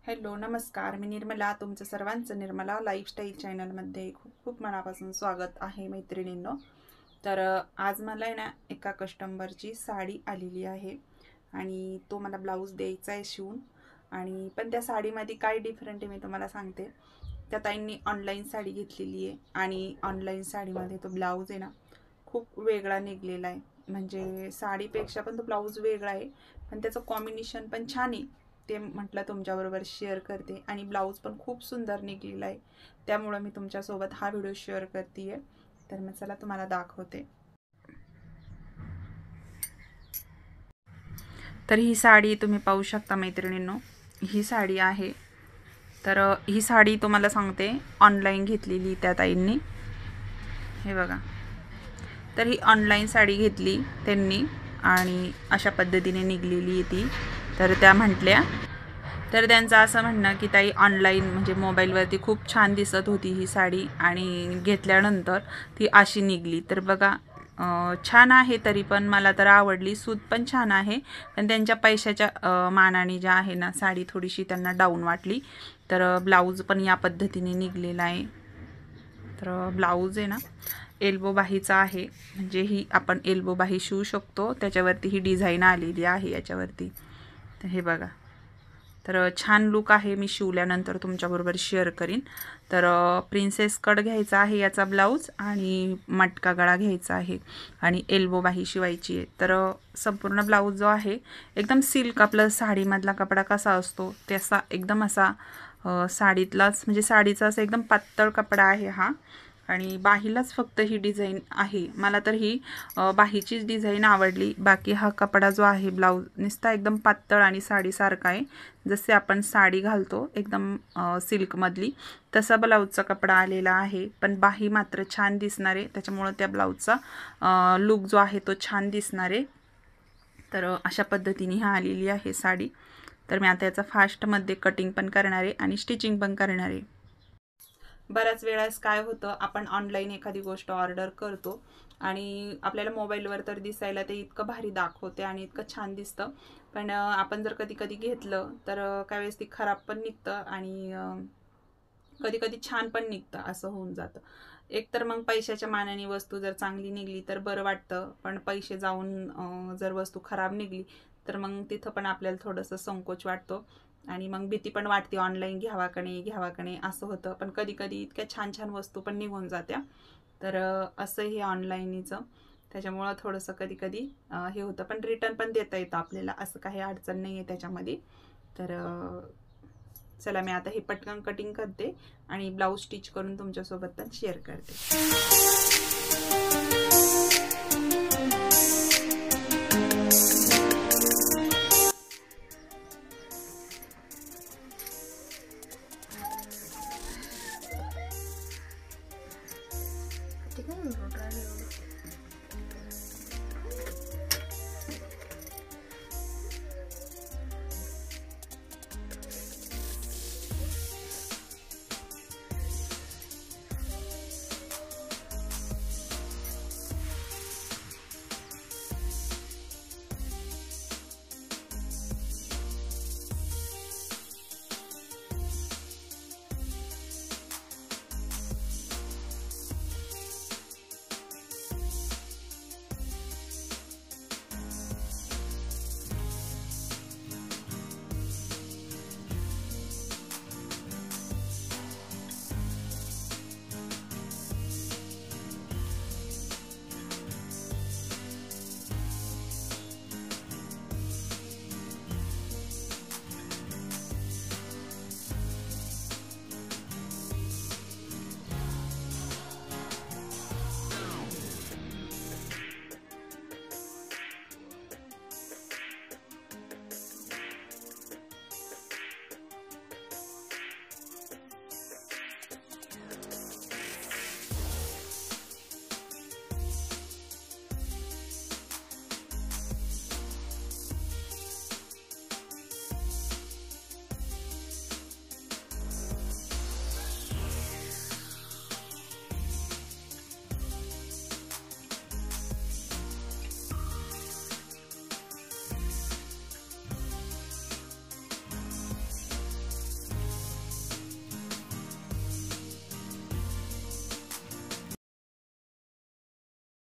Hello नमस्कार, मी निर्मला. तुमचं सर्वांचं निर्मला लाईफस्टाईल चॅनलमध्ये खूप खूप मनापासून स्वागत आहे मैत्रिणींनो. तर आज मला आहे ना एका कस्टमरची साडी आलेली आहे आणि तो मला ब्लाऊज द्यायचा आहे शिवून. आणि पण त्या साडीमध्ये काय डिफरंट आहे मी तुम्हाला सांगते. त्या ताईंनी ऑनलाईन साडी घेतलेली आहे आणि ऑनलाईन साडीमध्ये तो ब्लाऊज आहे ना खूप वेगळा निघलेला आहे. म्हणजे साडीपेक्षा पण तो ब्लाऊज वेगळा आहे, पण त्याचं कॉम्बिनेशन पण छान आहे. ते म्हटलं तुमच्याबरोबर शेअर करते आणि ब्लाऊज पण खूप सुंदर निघलेला आहे, त्यामुळे मी तुमच्यासोबत हा व्हिडिओ शेअर करते आहे. तर मी चला तुम्हाला दाखवते. तर ही साडी तुम्ही पाहू शकता मैत्रिणींनो, ही साडी आहे. तर ही साडी तुम्हाला सांगते ऑनलाईन घेतलेली त्या ताईंनी. हे बघा, तर ही ऑनलाईन साडी घेतली त्यांनी आणि अशा पद्धतीने निघलेली आहे ती. तर त्या म्हटल्या, तर त्यांचं असं म्हणणं की ताई ऑनलाईन म्हणजे मोबाईलवरती खूप छान दिसत होती ही साडी आणि घेतल्यानंतर ती अशी निघली. तर बघा, छान आहे, तरी पण मला तर आवडली. सूत पण छान आहे, पण त्यांच्या पैशाच्या मानाने ज्या आहे ना साडी थोडीशी त्यांना डाऊन वाटली. तर ब्लाऊज पण या पद्धतीने निघलेला आहे. तर ब्लाऊज आहे ना एल्बो बाहीचा आहे, म्हणजे ही आपण एल्बो बाही शिवू शकतो. त्याच्यावरती ही डिझाईन आलेली आहे याच्यावरती. तर हे बघा, तर छान लुक आहे. मी शिवल्यानंतर तुमच्याबरोबर शेअर करीन. तर प्रिन्सेस कट घ्यायचा आहे याचा ब्लाऊज आणि मटका गळा घ्यायचा आहे आणि एल्बो बाही शिवायची आहे. तर संपूर्ण ब्लाऊज जो आहे एकदम सिल्क, आपला साडीमधला कपडा कसा असतो तसा एकदम असा साडीतलाच, म्हणजे साडीचा असा एकदम पातळ कपडा आहे हा. आणि बाहीलाच फक्त ही डिझाईन आहे. मला तर ही बाहीचीच डिझाईन आवडली. बाकी हा कपडा जो आहे ब्लाऊज नुसता एकदम पातळ आणि साडीसारखा आहे. जसे आपण साडी घालतो एकदम सिल्कमधली, तसा ब्लाऊजचा कपडा आलेला आहे. पण बाही मात्र छान दिसणार आहे, त्याच्यामुळं त्या ब्लाऊजचा लुक जो आहे तो छान दिसणार आहे. तर अशा पद्धतीने हा आलेली आहे साडी. तर मी आता याचा फास्टमध्ये कटिंग पण करणार आहे आणि स्टिचिंग पण करणार आहे. बऱ्याच वेळेस काय होतं, आपण ऑनलाईन एखादी गोष्ट ऑर्डर करतो आणि आपल्याला मोबाईलवर तर दिसायला ते इतकं भारी दाखवते आणि इतकं छान दिसतं, पण आपण जर कधी कधी घेतलं तर काही वेळेस ती खराब पण निघतं आणि कधी कधी छान पण निघतं. असं होऊन जातं. एक तर मग पैशाच्या मानाने वस्तू जर चांगली निघली तर बरं वाटतं, पण पैसे जाऊन जर वस्तू खराब निघली तर मग तिथं पण आपल्याला थोडंसं संकोच वाटतो आणि मग भीती पण वाटते, ऑनलाईन घ्यावा का नाही असं होतं. पण कधी कधी इतक्या छान छान वस्तू पण निघून जात्या. तर असं हे ऑनलाईनीचं, त्याच्यामुळं थोडंसं कधी कधी हे होतं. पण रिटर्न पण देता येतं आपल्याला, असं काही अडचण नाही आहे त्याच्यामध्ये. तर चला मी आता हे पटकन कटिंग करते आणि ब्लाऊज स्टिच करून तुमच्यासोबत पण शेअर करते.